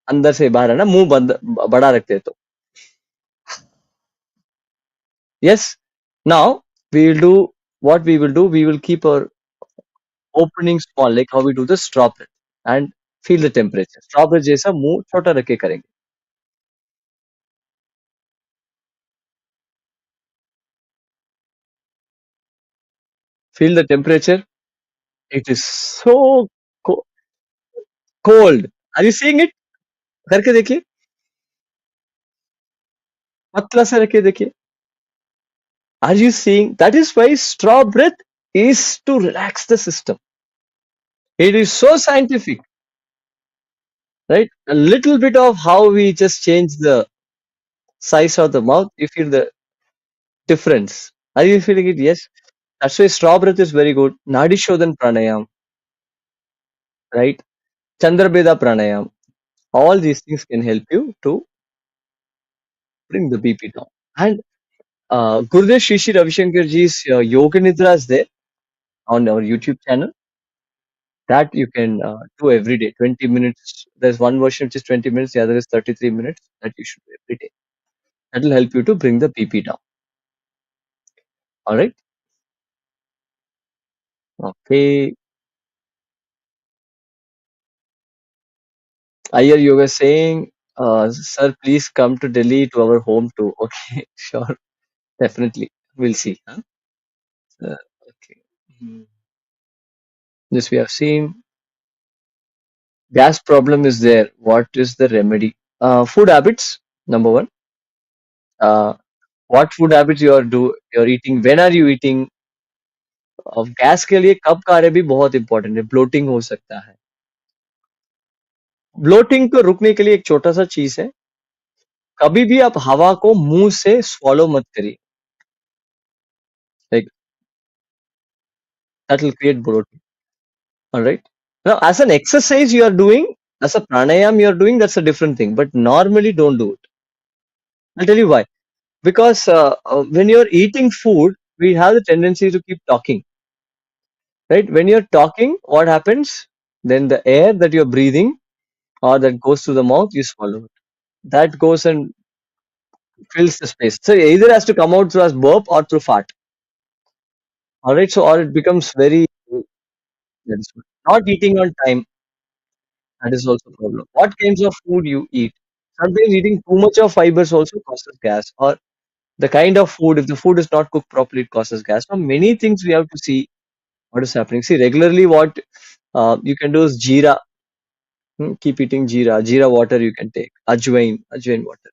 अंदर से बाहर है ना, मुंह बंद बड़ा रखते हैं तो Yes. Now we will do what we will do. We will keep our opening small, like how we do the straw breath, and feel the temperature. Straw breath जैसा मुंह छोटा रख के करेंगे. Feel the temperature. It is so co- cold. Are you seeing it? करके देखिए. पतला सा रख के देखिए. Are you seeing? That is why straw breath is to relax the system. It is so scientific, right? A little bit of how we just change the size of the mouth, you feel the difference. Are you feeling it? Yes. That's why straw breath is very good. Nadi Shodhan pranayam, right? Chandrabeda pranayam. All these things can help you to bring the BP down. And Gurudev Shri Shri Ravi Shankar ji's Yoga Nidra is there on our YouTube channel. That you can do every day. 20 minutes. There's one version which is 20 minutes, the other is 33 minutes. That you should do every day. That will help you to bring the BP down. All right. Okay. Ayer, you were saying, sir, please come to Delhi to our home too. Okay, sure, definitely. We'll see. Huh? Okay. Mhm. This we have seen. Gas problem is there. What is the remedy? Food habits, number one. Uh, what food habits you're eating? When are you eating? Gas के लिए कब खा रहे भी बहुत important है. Bloating हो सकता है. ब्लोटिंग को रुकने के लिए एक छोटा सा चीज है. कभी भी आप हवा को मुंह से swallow मत करिए. Like that will create bloating. All right. Now, as an exercise you are doing, as a pranayam you are doing, that's a different thing. But normally don't do it. I'll tell you why. Because when you're eating food, we have the tendency to keep talking. Right? When you're talking, what happens? Then the air that you're breathing or that goes through the mouth, you swallow it. That goes and fills the space. So it either has to come out through as burp or through fart. All right. So or it becomes very that is not eating on time. That is also a problem. What kinds of food you eat? Sometimes eating too much of fibers also causes gas, or the kind of food, if the food is not cooked properly, it causes gas. So many things we have to see what is happening. See, regularly what you can do is jeera. Keep eating jeera. Jeera water you can take. Ajwain water.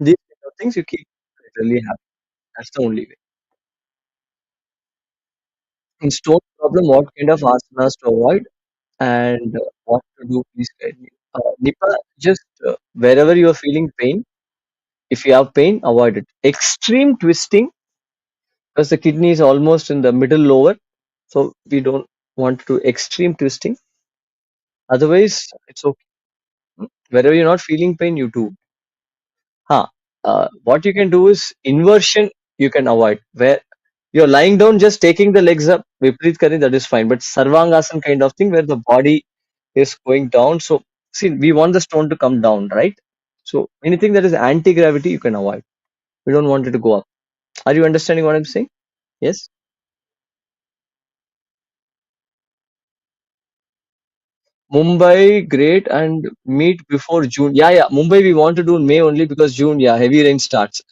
These kind of things you keep regularly have. That's the only way. In stone problem, what kind of asanas to avoid and what to do, please guide me. Nipa, just wherever you are feeling pain, if you have pain, avoid it. Extreme twisting, because the kidney is almost in the middle lower, so we don't want to do extreme twisting. Otherwise, it's okay. Wherever you're not feeling pain, you do. Huh. What you can do is inversion. You can avoid where you're lying down, just taking the legs up. Vipreet Kari, that is fine. But Sarvangasana kind of thing where the body is going down. So see, we want the stone to come down, right? So anything that is anti-gravity, you can avoid. We don't want it to go up. Are you understanding what I'm saying? Yes. Mumbai, great, and meet before June. Yeah, yeah. Mumbai, we want to do in May only because June, yeah, heavy rain starts.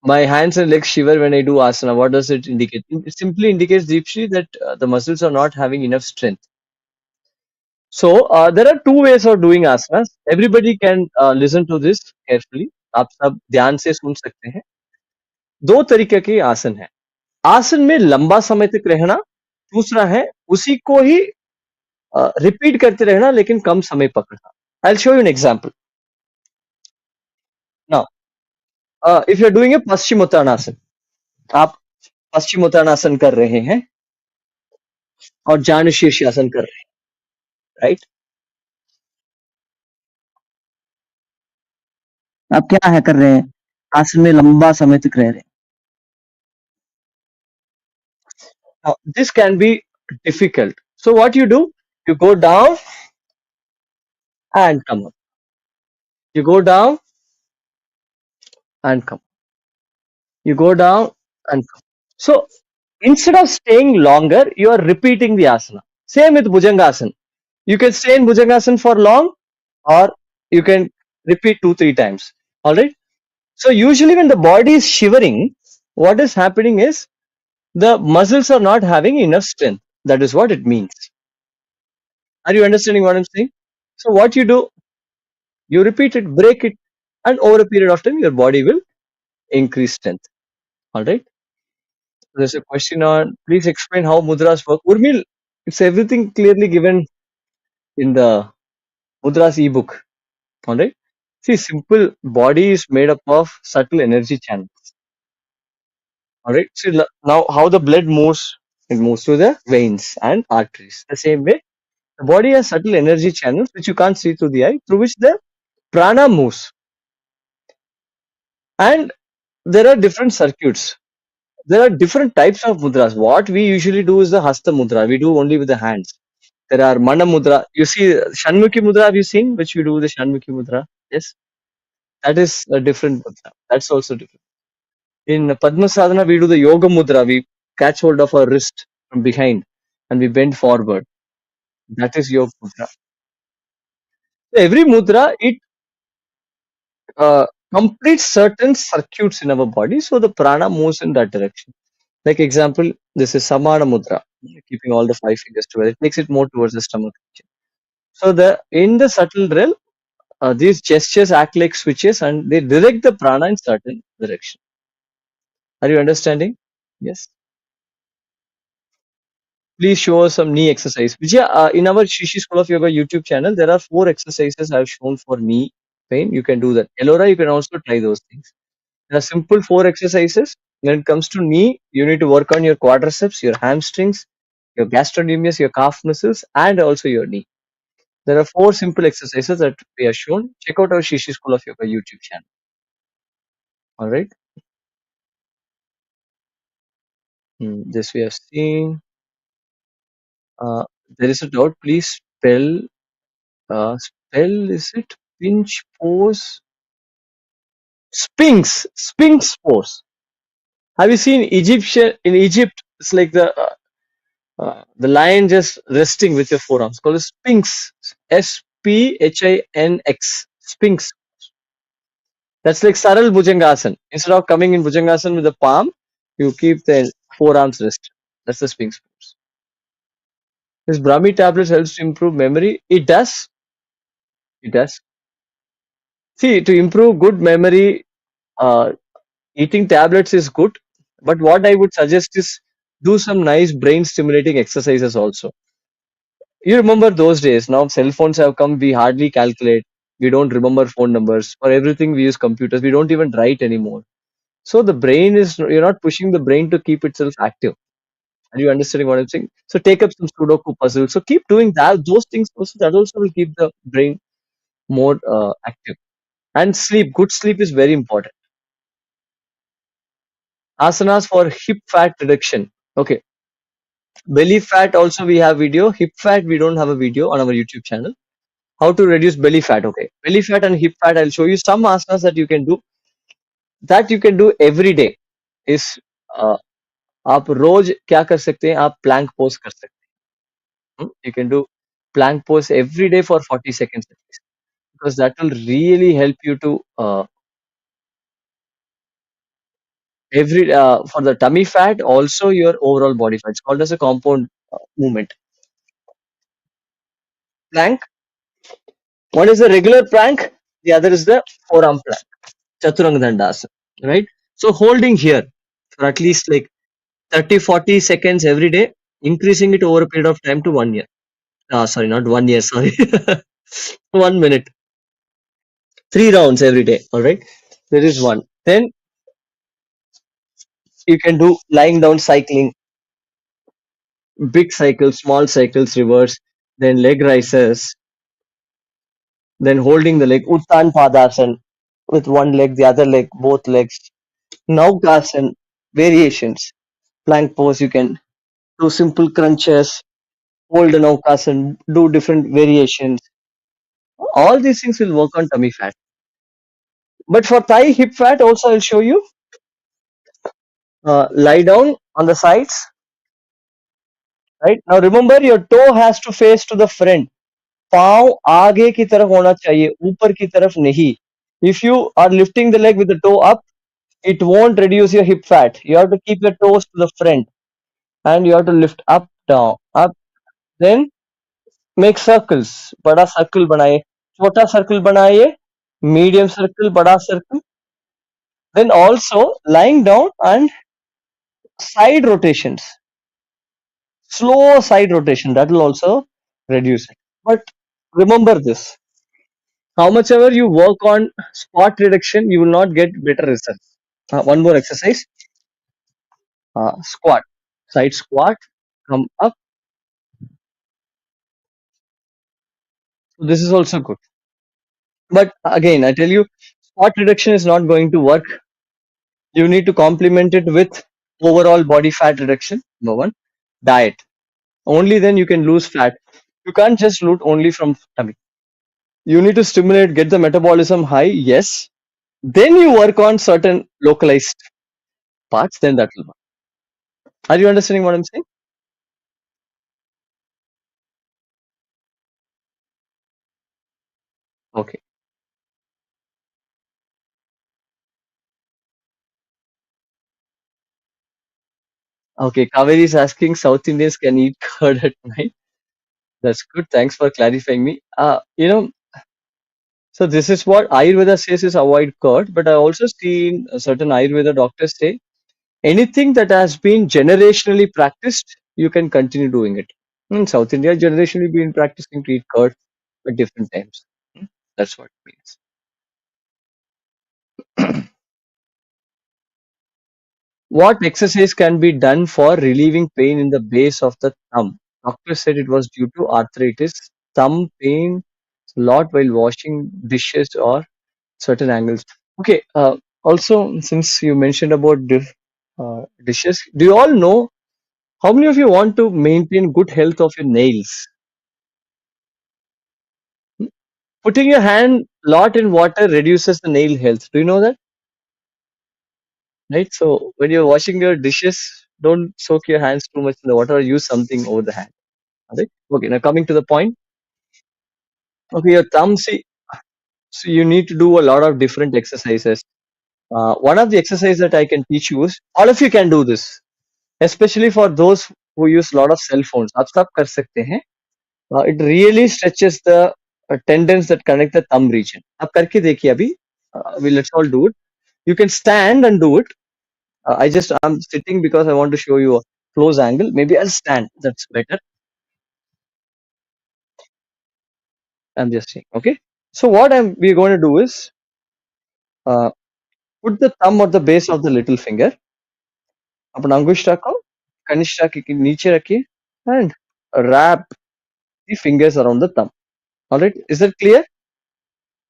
My hands and legs shiver when I do asana. What does it indicate? It simply indicates, Deepshi, that the muscles are not having enough strength. So there are two ways of doing asanas. Everybody can listen to this carefully. आप सब ध्यान से सुन सकते हैं. दो तरीके के आसन है. आसन में लंबा समय तक रहना. दूसरा है उसी को ही रिपीट करते रहना लेकिन कम समय पकड़ना. I'll show you an example. Now, if you're doing a Paschimottanasana, आप पश्चिमोत्तानासन कर रहे हैं और जानु शीर्षासन कर रहे हैं, right? आप क्या है कर रहे हैं? आसन में लंबा समय तक रह रहे हैं. Now, this can be difficult. So what you do? You go down and come up. You go down and come. You go down and come. So instead of staying longer, you are repeating the asana. Same with Bhujangasana. You can stay in Bhujangasana for long, or you can repeat 2 3 times. All right. So usually when the body is shivering, what is happening is the muscles are not having enough strength. That is what it means. Are you understanding what I'm saying? So what you do, you repeat it, break it, and over a period of time, your body will increase strength. All right. There's a question on, please explain how mudras work. Urmil, it's everything clearly given in the mudras ebook. All right. See, simple body is made up of subtle energy channels. All right. See, now how the blood moves, it moves through the veins and arteries. The same way, the body has subtle energy channels which you can't see through the eye, through which the prana moves. And there are different circuits. There are different types of mudras. What we usually do is the hasta mudra. We do only with the hands. There are mana mudra. You see, Shanmukhi mudra, have you seen? Which you do the Shanmukhi mudra? Yes. That is a different mudra. That's also different. In Padma Sadhana, we do the yoga mudra. We catch hold of our wrist from behind and we bend forward. That is yoga mudra. So every mudra, it uh, completes certain circuits in our body. So the prana moves in that direction. Like example, this is Samana mudra, keeping all the 5 fingers together. It makes it more towards the stomach region. So the in the subtle realm, these gestures act like switches and they direct the prana in certain direction. Are you understanding? Yes. Please show us some knee exercise. Vijaya, in our Shishi School of Yoga YouTube channel, there are 4 exercises I have shown for knee pain. You can do that. Elora, you can also try those things. There are simple 4 exercises. When it comes to knee, you need to work on your quadriceps, your hamstrings, your gastrocnemius, your calf muscles, and also your knee. There are 4 simple exercises that we have shown. Check out our Shishi School of Yoga YouTube channel. All right. This we have seen. Uh, there is a doubt. Please spell. Spell, is it pinch pose? Sphinx pose. Have you seen Egyptian in Egypt? It's like the lion just resting with your forearms. Called a Sphinx. Sphinx. Sphinx. That's like Saral Bhujangasana. Instead of coming in Bhujangasana with the palm, you keep the forearms rest. That's the Sphinx pose. This Brahmi tablets helps to improve memory. It does. It does. See, to improve good memory, uh, eating tablets is good. But what I would suggest is do some nice brain stimulating exercises also. You remember those days. Now cell phones have come. We hardly calculate. We don't remember phone numbers. For everything we use computers. We don't even write anymore. So the brain is, you're not pushing the brain to keep itself active. Are you understanding what I'm saying? So take up some Sudoku puzzles. So keep doing that. Those things also, that also will keep the brain more active. And sleep. Good sleep is very important. Asanas for hip fat reduction. Okay. Belly fat also we have video. Hip fat we don't have a video on our YouTube channel. How to reduce belly fat? Okay. Belly fat and hip fat. I'll show you some asanas that you can do. That you can do every day. Is आप रोज क्या कर सकते हैं आप plank pose कर सकते हैं you can do plank pose every day for 40 seconds at least because that will really help you to every for the tummy fat also your overall body fat. It's called as a compound movement. Plank, one is the regular plank, the other is the forearm plank, chaturanga dandasana, right? So holding here for at least like 30 40 seconds every day, increasing it over a period of time to 1 year. Sorry, not 1 year, sorry. 1 minute. 3 rounds every day. All right. There is one. Then you can do lying down cycling, big cycles, small cycles, reverse, then leg rises, then holding the leg, Uttan Padasana with one leg, the other leg, both legs. Naukasana, variations. Plank pose, you can do simple crunches, hold an Naukasana, do different variations. All these things will work on tummy fat. But for thigh hip fat also I'll show you. Lie down on the sides, right? Now remember your toe has to face to the front. पाँव आगे की तरफ होना चाहिए, ऊपर की तरफ नहीं. If you are lifting the leg with the toe up, it won't reduce your hip fat. You have to keep your toes to the front and you have to lift up, down, up. Then make circles. बड़ा circle बनाइए, छोटा circle बनाइए, medium circle, बड़ा circle. Then also lying down and side rotations, slow side rotation, that will also reduce it. But remember this, how much ever you work on spot reduction, you will not get better results. One more exercise, squat, side squat, come up. So this is also good. But again, I tell you, spot reduction is not going to work. You need to complement it with overall body fat reduction. Number one, diet. Only then you can lose fat. You can't just lose only from tummy. You need to stimulate, get the metabolism high, yes. Then you work on certain localized parts, then that will work. Are you understanding what I'm saying? Okay. Okay. Kaveri is asking South Indians can eat curd at night. That's good. Thanks for clarifying me. So this is what Ayurveda says is avoid curd, but I also seen certain Ayurveda doctors say anything that has been generationally practiced, you can continue doing it. In South India, generationally been practicing to eat curd at different times. That's what it means. What exercise can be done for relieving pain in the base of the thumb? Doctor said it was due to arthritis, thumb pain, a lot while washing dishes or certain angles. Okay. Also, since you mentioned about dishes, do you all know how many of you want to maintain good health of your nails? Putting your hand lot in water reduces the nail health. Do you know that? Right. So when you're washing your dishes, don't soak your hands too much in the water or use something over the hand. Right? Okay, now coming to the point. Okay, your thumb, see, so you need to do a lot of different exercises. One of the exercises that I can teach you is all of you can do this, especially for those who use a lot of cell phones. आप सब कर सकते हैं. It really stretches the tendons that connect the thumb region. आप करके देखिए अभी. Let's all do it. You can stand and do it. I'm sitting because I want to show you a close angle. Maybe I'll stand. That's better. I'm just saying. Okay. So what we're going to do is uh, put the thumb at the base of the little finger. अपना अंगुष्ठा को कनिष्ठा के नीचे रखिए and wrap the fingers around the thumb. All right. Is that clear?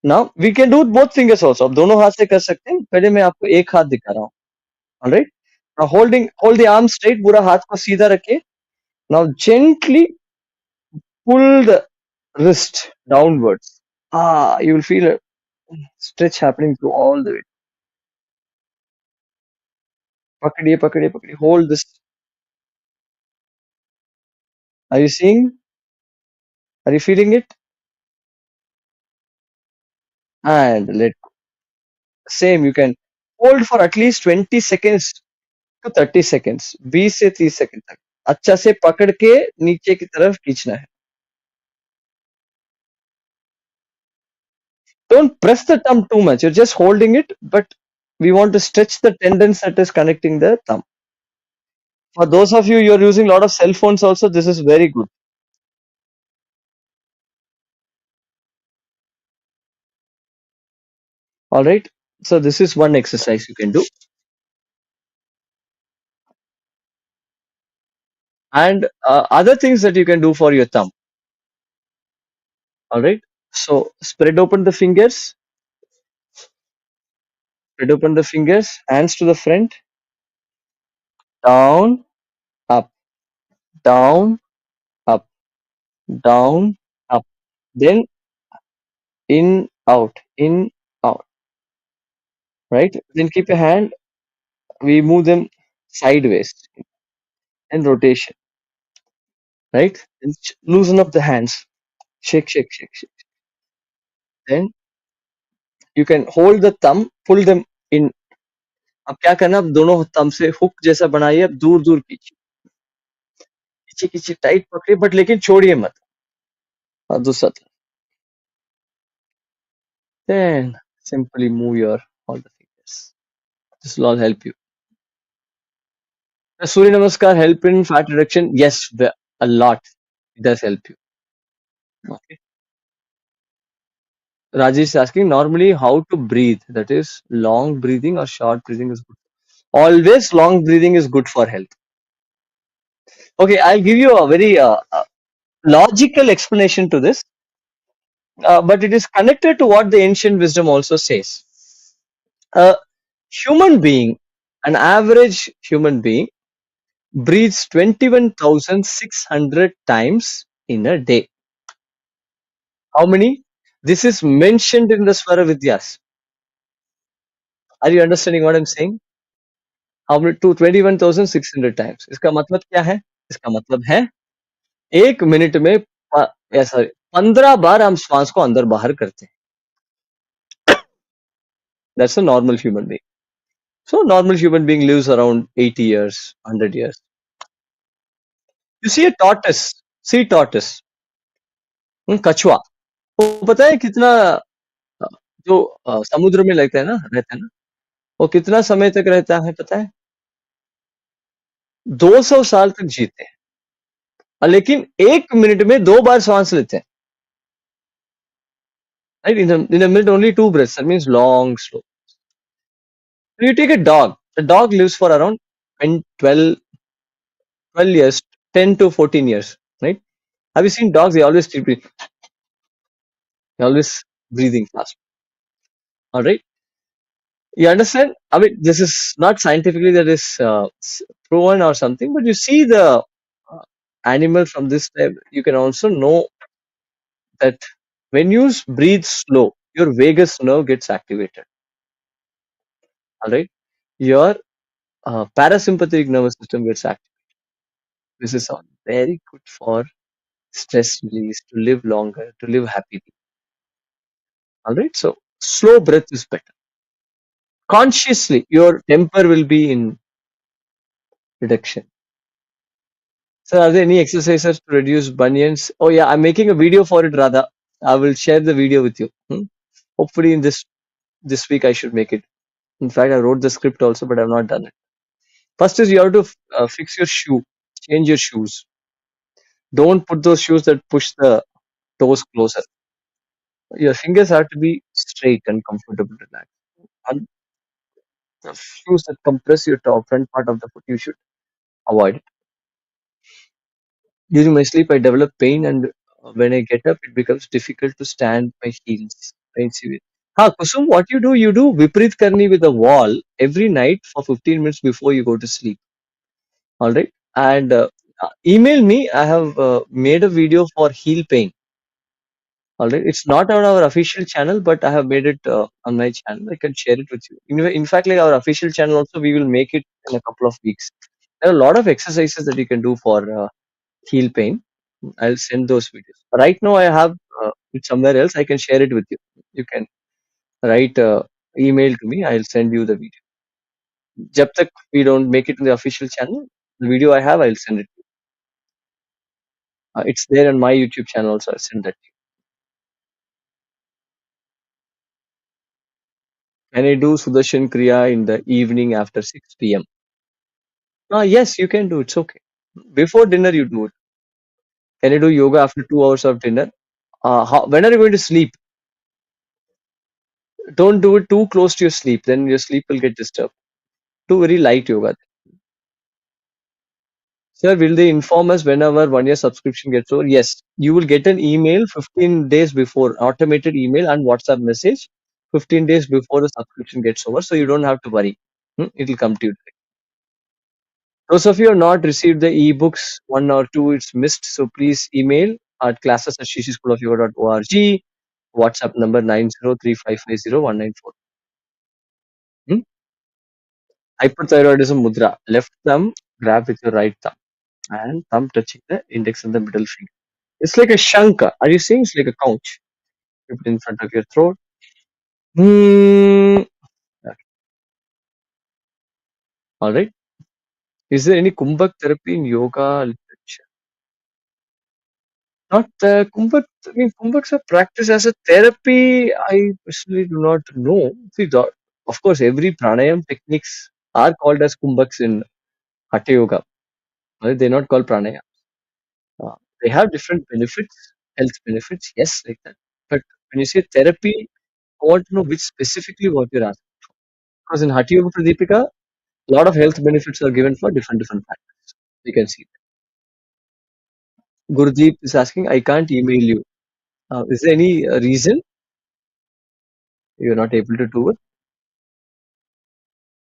Now we can do both fingers also. आप दोनों हाथ से कर सकते हैं. पहले मैं आपको एक हाथ दिखा रहा हूँ. All right. Now hold the arm straight. पूरा हाथ को सीधा रखिए. Now gently pull the wrist downwards. You will feel a stretch happening through all the way. पकड़िए पकड़िए पकड़िए. Hold this. Are you seeing? Are you feeling it? And let same. You can hold for at least 20 seconds to 30 seconds. 20 से 30 second तक अच्छा से पकड़ के नीचे की तरफ खींचना है. Don't press the thumb too much. You're just holding it, but we want to stretch the tendons that is connecting the thumb. For those of you you're using a lot of cell phones also, this is very good. All right. So this is one exercise you can do. And other things that you can do for your thumb. All right. So spread open the fingers, spread open the fingers, hands to the front, down, up, down, up, down, up. Then in, out, in, out. right? Then keep your hand, we move them sideways and rotation, right? And loosen up the hands, shake, shake, shake, shake. Then you can hold the thumb, pull them in. अब क्या करना, अब दोनों thumb से hook जैसा बनाइए, अब दूर दूर खींचिए, खींचिए खींचिए, टाइट पकड़िए बट लेकिन छोड़िए मत। और दूसरा thumb. Then simply move your all the fingers. This will all help you. Does Surya Namaskar help in fat reduction? Yes, a lot. It does help you. Okay. Rajesh is asking normally how to breathe. That is long breathing or short breathing is good. Always long breathing is good for health. Okay, I'll give you a very logical explanation to this, but it is connected to what the ancient wisdom also says. A human being, an average human being, breathes 21,600 times in a day. How many? This is mentioned in the Swara Vidyas. Are you understanding what I'm saying? How many? To 21,600 times. इसका मतलब क्या है? इसका मतलब है 1 minute में sorry 15 बार हम श्वास को अंदर बाहर करते हैं. That's a normal human being. So normal human being lives around 80 years, 100 years. You see a tortoise, sea tortoise, कछुआ, वो पता है कितना जो समुद्र में रहता है ना, वो कितना समय तक रहता है पता है? 200 साल तक जीते हैं, लेकिन 1 मिनट में 2 बार सांस लेते हैं. Right? In a minute, only 2 breaths. That means long, slow. So you take a dog. The dog lives for around 12 years, 10 to 14 years. Right? Have you seen dogs? They always breathe. They're always breathing fast. All right. You understand? I mean, this is not scientifically that is proven or something, but you see the animal from this type, you can also know that when you breathe slow, your vagus nerve gets activated. All right. Your parasympathetic nervous system gets activated. This is all very good for stress release, to live longer, to live happily. All right. So slow breath is better. Consciously, your temper will be in reduction. So are there any exercises to reduce bunions? Oh yeah, I'm making a video for it, Radha. I will share the video with you. Hopefully in this week I should make it. In fact, I wrote the script also, but I've not done it. First is you have to fix your shoe, change your shoes. Don't put those shoes that push the toes closer. Your fingers have to be straight and comfortable to that. And the shoes that compress your top front part of the foot, you should avoid it. During my sleep, I develop pain, and when I get up, it becomes difficult to stand my heels. Pain severe. Ha, Kusum, what you do Viprit Karni with a wall every night for 15 minutes before you go to sleep. All right. And email me. I have made a video for heel pain. All right. It's not on our official channel, but I have made it on my channel. I can share it with you. In fact, like our official channel also, we will make it in a couple of weeks. There are a lot of exercises that you can do for heel pain. I'll send those videos. Right now, I have it somewhere else. I can share it with you. You can write email to me. I'll send you the video. जब तक we don't make it in the official channel, the video I have, I'll send it. It's there on my YouTube channel also. I'll send that. Can I do Sudarshan Kriya in the evening after 6 p.m.? Yes, you can do. It's okay. Before dinner, you do it. Can you do yoga after 2 hours of dinner? When are you going to sleep? Don't do it too close to your sleep. Then your sleep will get disturbed. Do very light yoga. Sir, will they inform us whenever 1 year subscription gets over? Yes, you will get an email 15 days before, automated email and WhatsApp message 15 days before the subscription gets over. So you don't have to worry. It will come to you. Those of you who have not received the ebooks, one or two, it's missed. So please email at classes@shrischoolofyoga.org. WhatsApp number 903550194194. Hyperthyroidism mudra. Left thumb grab with your right thumb and thumb touching the index and the middle finger. It's like a shanka. Are you seeing? It's like a conch. Keep it in front of your throat. Hmm. All right. Is there any kumbhak therapy in yoga literature? Not kumbhak. I mean, kumbhaks are practiced as a therapy. I personally do not know. See, of course, every pranayam techniques are called as kumbhaks in Hatha Yoga. They're not called pranayam. They have different benefits, health benefits, yes, like that. But when you say therapy, I want to know which specifically what you're asking. Because in Hatha Yoga Pradipika, a lot of health benefits are given for different factors. You can see that. Gurdeep is asking, I can't email you. Is there any reason you're not able to do it?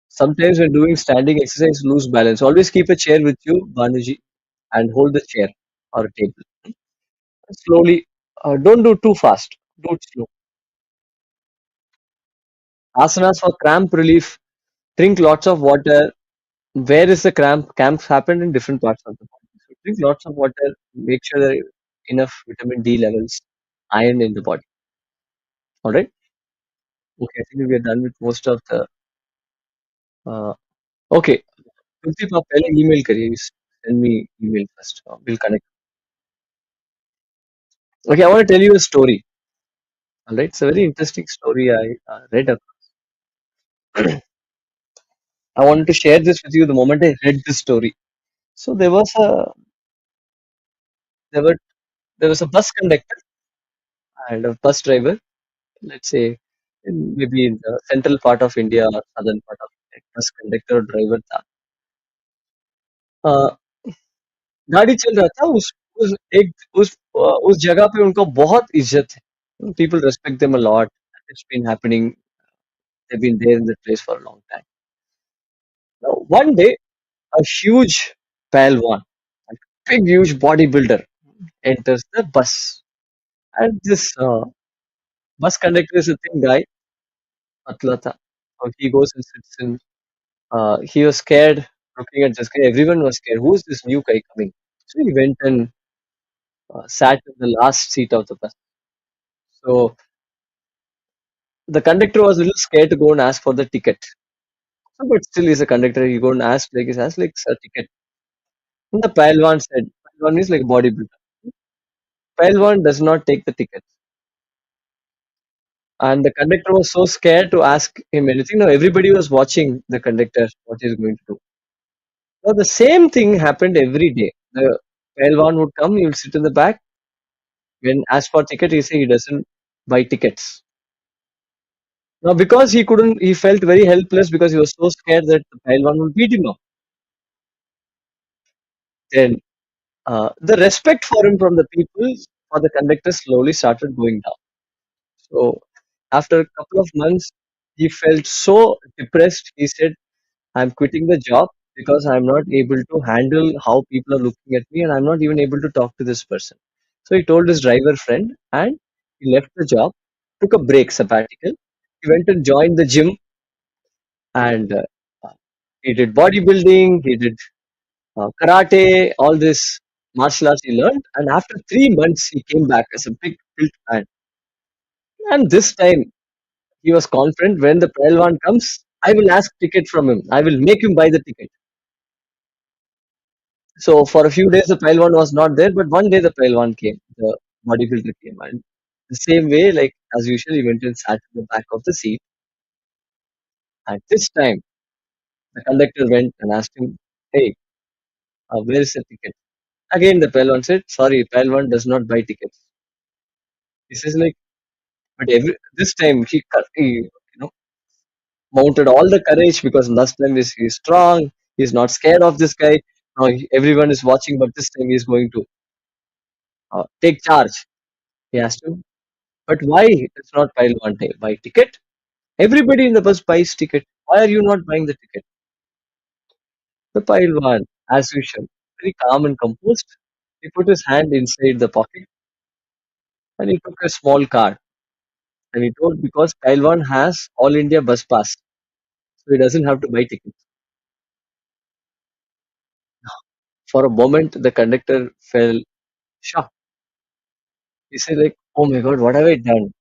Sometimes when doing standing exercise, lose balance. Always keep a chair with you, Banuji, and hold the chair or a table. Slowly, don't do too fast. Do it slow. Asanas for cramp relief. Drink lots of water. Where is the cramp? Cramps happen in different parts of the body. So drink lots of water. Make sure there are enough vitamin D levels, iron in the body. All right. Okay, I think we are done with most of the. Uh, okay, Kuldeep आप पहले email करिए. Send me email first. We'll connect. Okay, I want to tell you a story. All right, it's a very interesting story I read. I wanted to share this with you the moment I read this story. So there were there was a bus conductor and a bus driver. Let's say maybe in the central part of India or southern part of India, bus conductor or driver था. अ, गाड़ी चल रहा था उस जगह पे उनको बहुत इज्जत है. People respect them a lot. It's been happening. They've been there in the place for a long time. Now, one day, a huge Palwan, a big, huge bodybuilder enters the bus. And this bus conductor is a thin guy, patla tha. So he goes and sits in. He was scared looking at this guy. Everyone was scared. Who's this new guy coming? So he went and sat in the last seat of the bus. So the conductor was a little scared to go and ask for the ticket. So, but still, he's a conductor. He go and ask, like, he asked, like, sir, ticket. And the Palwan said, Palwan is like bodybuilder. Palwan does not take the ticket. And the conductor was so scared to ask him anything. Now, everybody was watching the conductor, what he's going to do. Now, the same thing happened every day. The Palwan would come, he would sit in the back. When asked for ticket, he say he doesn't buy tickets. Now, because he couldn't, he felt very helpless because he was so scared that the Palwan would beat him up. Then the respect for him from the people for the conductor slowly started going down. So after a couple of months, he felt so depressed. He said, I'm quitting the job because I'm not able to handle how people are looking at me and I'm not even able to talk to this person. So he told his driver friend and he left the job, took a break, sabbatical. He went and joined the gym and he did bodybuilding, he did karate, all this martial arts he learned. And after 3 months, he came back as a big built man. And this time, he was confident when the Pahalwan comes, I will ask ticket from him. I will make him buy the ticket. So for a few days, the Pahalwan was not there, but one day the Pahalwan came, the bodybuilder came. And the same way, like as usual, he went and sat in the back of the seat. And this time, the conductor went and asked him, hey, where is the ticket? Again, the Pahalwan said, sorry, Pahalwan does not buy tickets. He says, like, but this time he mounted all the courage because last time he's strong, he's not scared of this guy. Now everyone is watching, but this time he's going to take charge. He asked him, but why it's not Pailwan buy ticket? Everybody in the bus buys ticket. Why are you not buying the ticket? The Pailwan, as usual, very calm and composed. He put his hand inside the pocket and he took a small card and he told because Pailwan has all India bus pass, so he doesn't have to buy tickets. For a moment, the conductor fell shocked. He said, like, "Oh my God, what have I done?"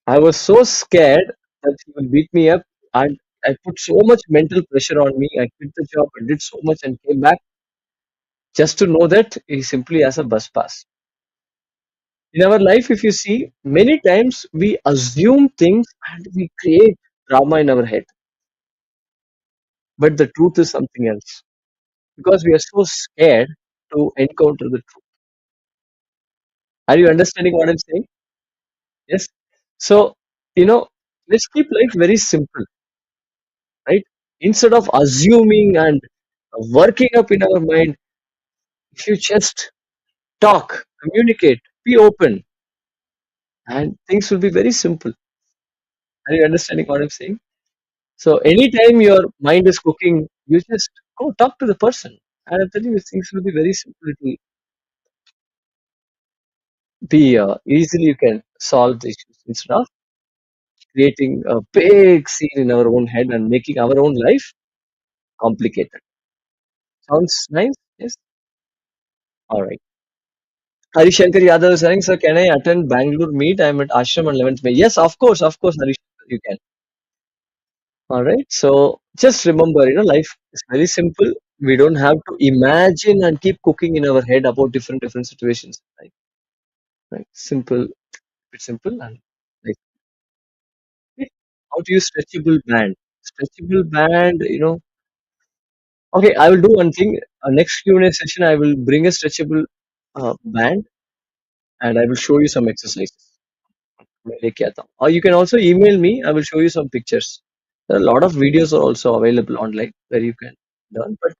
I was so scared that he will beat me up, and I put so much mental pressure on me. I quit the job, I did so much, and came back just to know that he simply has a bus pass. In our life, if you see, many times we assume things and we create drama in our head, but the truth is something else because we are so scared to encounter the truth. Are you understanding what I'm saying? Yes. So, you know, let's keep life very simple, right? Instead of assuming and working up in our mind, if you just talk, communicate, be open, and things will be very simple. Are you understanding what I'm saying? So, anytime your mind is cooking, you just go talk to the person. And I'm telling you, things will be very simple. It will be easily you can solve the issues instead of creating a big scene in our own head and making our own life complicated. Sounds nice? Yes. All right. Harishankar Yadav is saying, sir, can I attend Bangalore meet? I'm at Ashram on 11th May. Yes, of course, Harishankar, you can. All right. So just remember, life is very simple. We don't have to imagine and keep cooking in our head about different situations. Right? Simple. It's simple and like okay, how to use stretchable band. Stretchable band, Okay, I will do one thing. Next Q&A session, I will bring a stretchable band and I will show you some exercises. मैं लेके आता हूँ. Or you can also email me. I will show you some pictures. There are a lot of videos are also available online where you can learn, but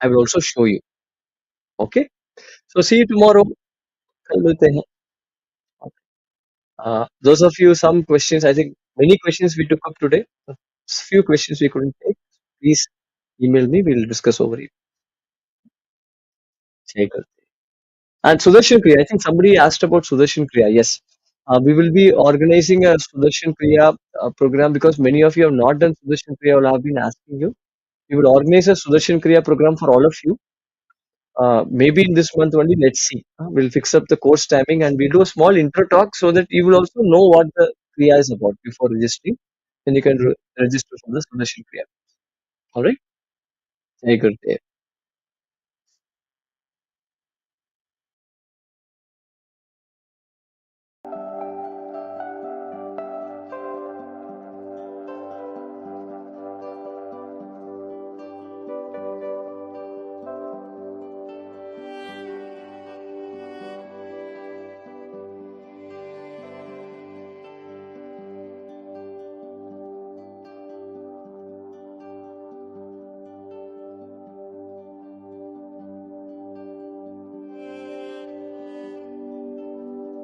I will also show you. Okay. So see you tomorrow. कल मिलते हैं. Those of you some questions. I think many questions we took up today. Few questions we couldn't take. Please email me. We'll discuss over it. Check. And Sudarshan Kriya, I think somebody asked about Sudarshan Kriya. Yes, we will be organizing a Sudarshan Kriya program because many of you have not done Sudarshan Kriya. Or I've been asking you. We will organize a Sudarshan Kriya program for all of you. Maybe in this month only. Let's see. We'll fix up the course timing and we'll do a small intro talk so that you will also know what the Kriya is about before registering. Then you can register for the Sudarshan Kriya. All right. Very good.